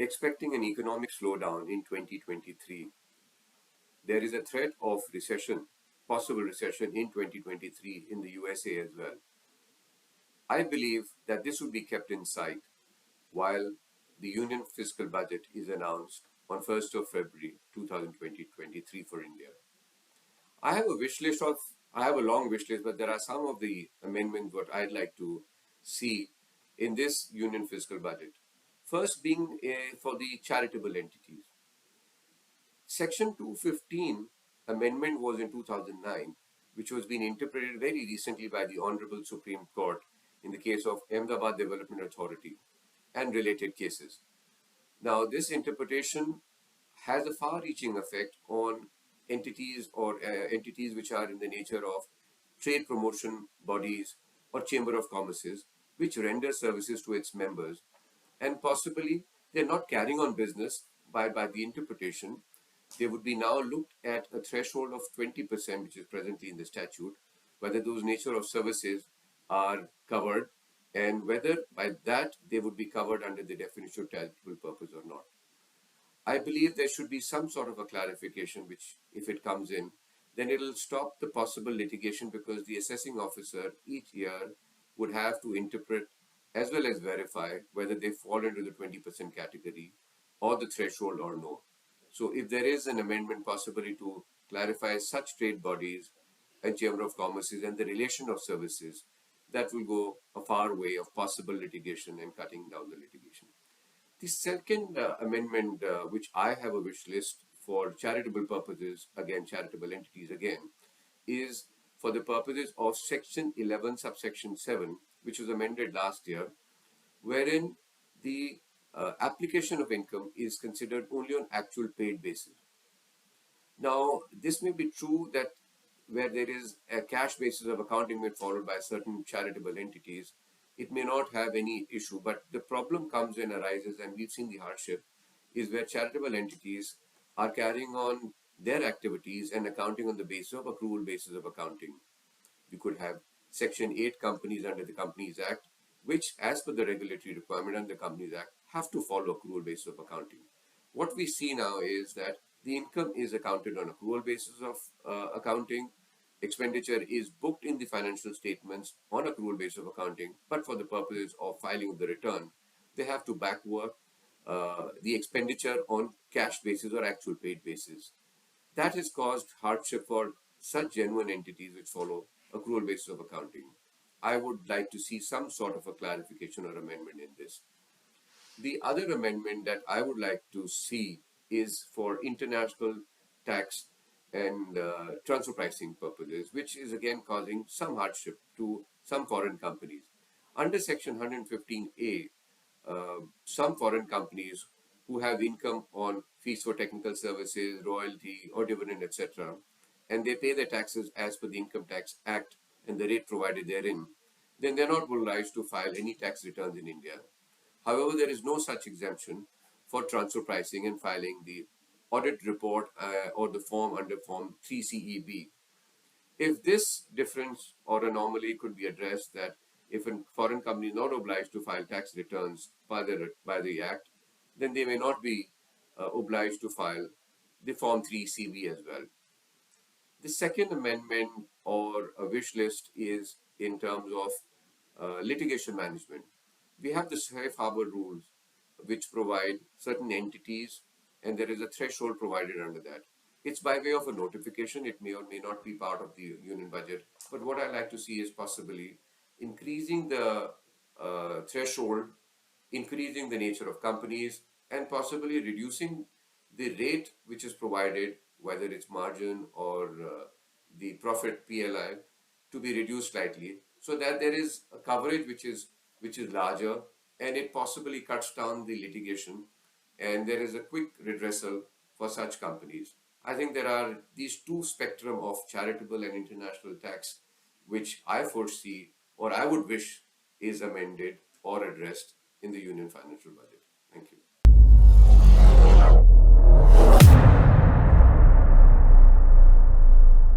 expecting an economic slowdown in 2023. There is a threat of recession, possible recession in 2023 in the USA as well. I believe that this would be kept in sight while the Union fiscal budget is announced on 1st of February 2023 for India. I have a long wish list, but there are some of the amendments what I'd like to see in this Union fiscal budget. First being for the charitable entities. Section 215 amendment was in 2009, which was being interpreted very recently by the Honorable Supreme Court in the case of Ahmedabad Development Authority and related cases. Now, this interpretation has a far-reaching effect on entities or entities which are in the nature of trade promotion bodies or chamber of commerces, which render services to its members, and possibly they're not carrying on business by the interpretation. They would be now looked at a threshold of 20%, which is presently in the statute, whether those nature of services are covered and whether by that they would be covered under the definition of charitable purpose or not. I believe there should be some sort of a clarification which, if it comes in, then it will stop the possible litigation, because the assessing officer each year would have to interpret as well as verify whether they fall into the 20% category or the threshold or no. So if there is an amendment possibly to clarify such trade bodies and chamber of commerces and the relation of services, that will go a far way of possible litigation and cutting down the litigation. The second amendment, which I have a wish list for charitable purposes, again, charitable entities again, is for the purposes of Section 11, subsection 7, which was amended last year, wherein the application of income is considered only on actual paid basis. Now, this may be true that where there is a cash basis of accounting made followed by certain charitable entities, it may not have any issue. But the problem comes and arises, and we've seen the hardship, is where charitable entities are carrying on their activities and accounting on the basis of accrual basis of accounting. You could have Section 8 companies under the Companies Act, which, as per the regulatory requirement under the Companies Act, have to follow accrual basis of accounting. What we see now is that the income is accounted on accrual basis of accounting. Expenditure is booked in the financial statements on accrual basis of accounting, but for the purposes of filing of the return, they have to backwork the expenditure on cash basis or actual paid basis. That has caused hardship for such genuine entities which follow accrual basis of accounting. I would like to see some sort of a clarification or amendment in this. The other amendment that I would like to see is for international tax and transfer pricing purposes, which is again causing some hardship to some foreign companies. Under Section 115A, some foreign companies who have income on fees for technical services, royalty or dividend, etc., and they pay their taxes as per the Income Tax Act and the rate provided therein, then they're not obliged to file any tax returns in India. However, there is no such exemption for transfer pricing and filing the audit report or the form under Form 3CEB. If this difference or anomaly could be addressed, that if a foreign company is not obliged to file tax returns by the Act, then they may not be obliged to file the Form 3CB as well. The second amendment or a wish list is in terms of litigation management. We have the safe harbor rules which provide certain entities, and there is a threshold provided under that. It's by way of a notification. It may or may not be part of the union budget. But what I like to see is possibly increasing the threshold, increasing the nature of companies, and possibly reducing the rate which is provided, whether it's margin or the profit PLI, to be reduced slightly, so that there is a coverage which is larger, and it possibly cuts down the litigation, and there is a quick redressal for such companies. I think there are these two spectrum of charitable and international tax which I foresee or I would wish is amended or addressed in the union financial budget.